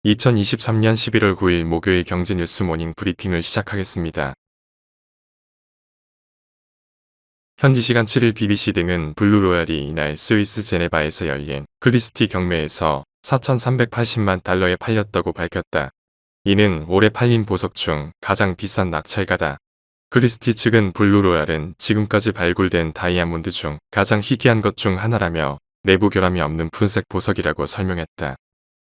2023년 11월 9일 목요일 경제뉴스 모닝 브리핑을 시작하겠습니다. 현지 시간 7일 BBC 등은 블루로얄이 이날 스위스 제네바에서 열린 크리스티 경매에서 4,380만 달러에 팔렸다고 밝혔다. 이는 올해 팔린 보석 중 가장 비싼 낙찰가다. 크리스티 측은 블루로얄은 지금까지 발굴된 다이아몬드 중 가장 희귀한 것 중 하나라며 내부 결함이 없는 푸른색 보석이라고 설명했다.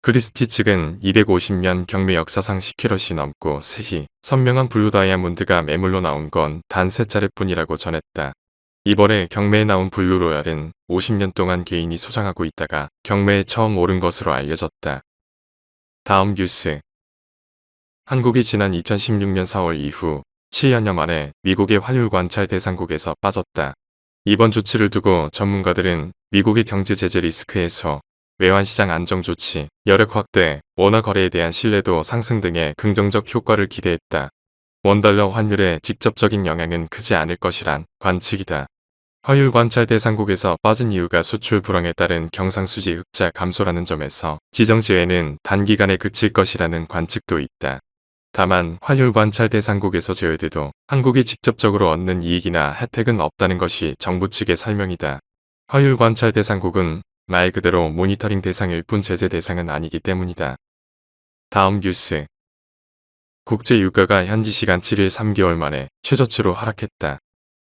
크리스티 측은 250년 경매 역사상 10캐럿이 넘고 세희, 선명한 블루 다이아몬드가 매물로 나온 건 단 3차례뿐이라고 전했다. 이번에 경매에 나온 블루 로얄은 50년 동안 개인이 소장하고 있다가 경매에 처음 오른 것으로 알려졌다. 다음 뉴스. 한국이 지난 2016년 4월 이후 7년여 만에 미국의 환율 관찰 대상국에서 빠졌다. 이번 조치를 두고 전문가들은 미국의 경제 제재 리스크 해소, 외환시장 안정 조치, 여력 확대, 원화 거래에 대한 신뢰도 상승 등의 긍정적 효과를 기대했다. 원달러 환율에 직접적인 영향은 크지 않을 것이란 관측이다. 환율 관찰 대상국에서 빠진 이유가 수출 불황에 따른 경상수지 흑자 감소라는 점에서 지정제외는 단기간에 그칠 것이라는 관측도 있다. 다만 환율 관찰 대상국에서 제외돼도 한국이 직접적으로 얻는 이익이나 혜택은 없다는 것이 정부 측의 설명이다. 환율 관찰 대상국은 말 그대로 모니터링 대상일 뿐 제재 대상은 아니기 때문이다. 다음 뉴스. 국제 유가가 현지 시간 7일 3개월 만에 최저치로 하락했다.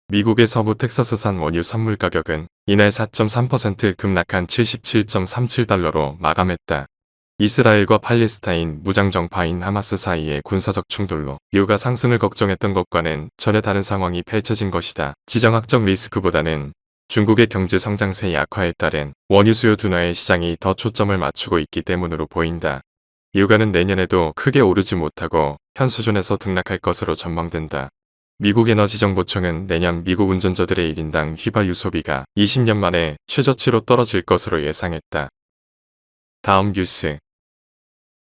미국의 서부 텍사스산 원유 선물 가격은 이날 4.3% 급락한 77.37달러로 마감했다. 이스라엘과 팔레스타인 무장정파인 하마스 사이의 군사적 충돌로 유가 상승을 걱정했던 것과는 전혀 다른 상황이 펼쳐진 것이다. 지정학적 리스크보다는 중국의 경제 성장세 약화에 따른 원유 수요 둔화에 시장이 더 초점을 맞추고 있기 때문으로 보인다. 유가는 내년에도 크게 오르지 못하고 현 수준에서 등락할 것으로 전망된다. 미국 에너지정보청은 내년 미국 운전자들의 1인당 휘발유 소비가 20년 만에 최저치로 떨어질 것으로 예상했다. 다음 뉴스.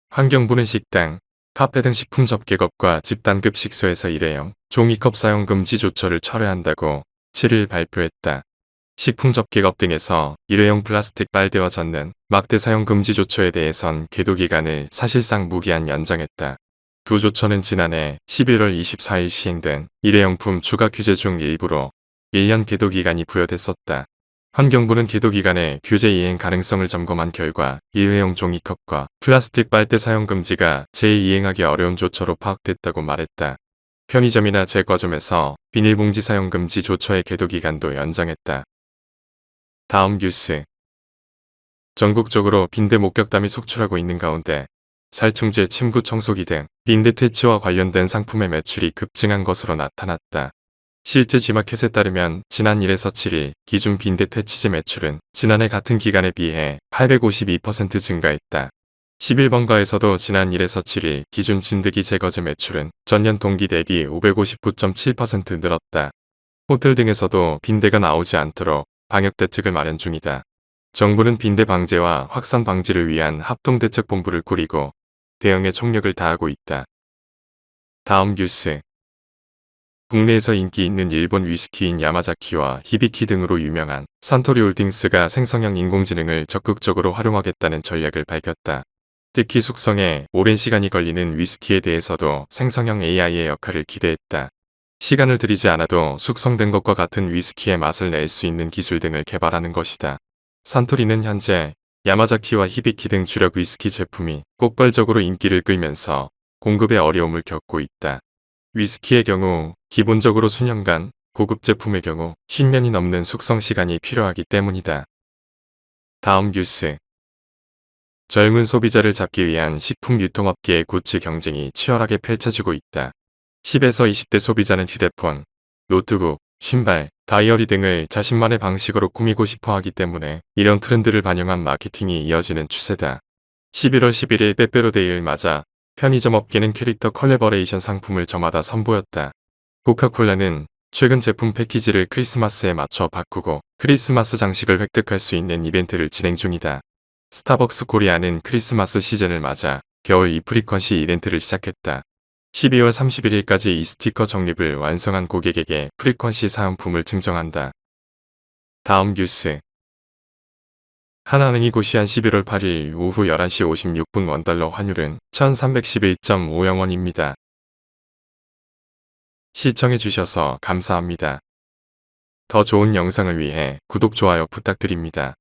환경부는 식당, 카페 등 식품 접객업과 집단급 식소에서 일회용, 종이컵 사용 금지 조처를 철회한다고 7일 발표했다. 식품 접객업 등에서 일회용 플라스틱 빨대와 젓는 막대 사용 금지 조처에 대해선 계도 기간을 사실상 무기한 연장했다. 두 조처는 지난해 11월 24일 시행된 일회용품 추가 규제 중 일부로 1년 계도 기간이 부여됐었다. 환경부는 계도 기간에 규제 이행 가능성을 점검한 결과 일회용 종이컵과 플라스틱 빨대 사용 금지가 제일 이행하기 어려운 조처로 파악됐다고 말했다. 편의점이나 제과점에서 비닐봉지 사용 금지 조처의 계도 기간도 연장했다. 다음 뉴스. 전국적으로 빈대 목격담이 속출하고 있는 가운데 살충제, 침구 청소기 등 빈대 퇴치와 관련된 상품의 매출이 급증한 것으로 나타났다. 실제 G마켓에 따르면 지난 1에서 7일 기준 빈대 퇴치제 매출은 지난해 같은 기간에 비해 852% 증가했다. 11번가에서도 지난 1에서 7일 기준 진드기 제거제 매출은 전년 동기 대비 559.7% 늘었다. 호텔 등에서도 빈대가 나오지 않도록 방역대책을 마련 중이다. 정부는 빈대 방제와 확산 방지를 위한 합동대책본부를 꾸리고 대응에 총력을 다하고 있다. 다음 뉴스. 국내에서 인기 있는 일본 위스키인 야마자키와 히비키 등으로 유명한 산토리 홀딩스가 생성형 인공지능을 적극적으로 활용하겠다는 전략을 밝혔다. 특히 숙성에 오랜 시간이 걸리는 위스키에 대해서도 생성형 AI의 역할을 기대했다. 시간을 들이지 않아도 숙성된 것과 같은 위스키의 맛을 낼 수 있는 기술 등을 개발하는 것이다. 산토리는 현재 야마자키와 히비키 등 주력 위스키 제품이 폭발적으로 인기를 끌면서 공급에 어려움을 겪고 있다. 위스키의 경우 기본적으로 수년간, 고급 제품의 경우 10년이 넘는 숙성 시간이 필요하기 때문이다. 다음 뉴스. 젊은 소비자를 잡기 위한 식품 유통업계의 굿즈 경쟁이 치열하게 펼쳐지고 있다. 10에서 20대 소비자는 휴대폰, 노트북, 신발, 다이어리 등을 자신만의 방식으로 꾸미고 싶어 하기 때문에 이런 트렌드를 반영한 마케팅이 이어지는 추세다. 11월 11일 빼빼로데이를 맞아 편의점 업계는 캐릭터 컬래버레이션 상품을 저마다 선보였다. 코카콜라는 최근 제품 패키지를 크리스마스에 맞춰 바꾸고 크리스마스 장식을 획득할 수 있는 이벤트를 진행 중이다. 스타벅스 코리아는 크리스마스 시즌을 맞아 겨울 이프리퀀시 이벤트를 시작했다. 12월 31일까지 이 스티커 적립을 완성한 고객에게 프리퀀시 사은품을 증정한다. 다음 뉴스. 하나은행이 고시한 11월 8일 오후 11시 56분 원달러 환율은 1311.50원입니다. 시청해주셔서 감사합니다. 더 좋은 영상을 위해 구독, 좋아요 부탁드립니다.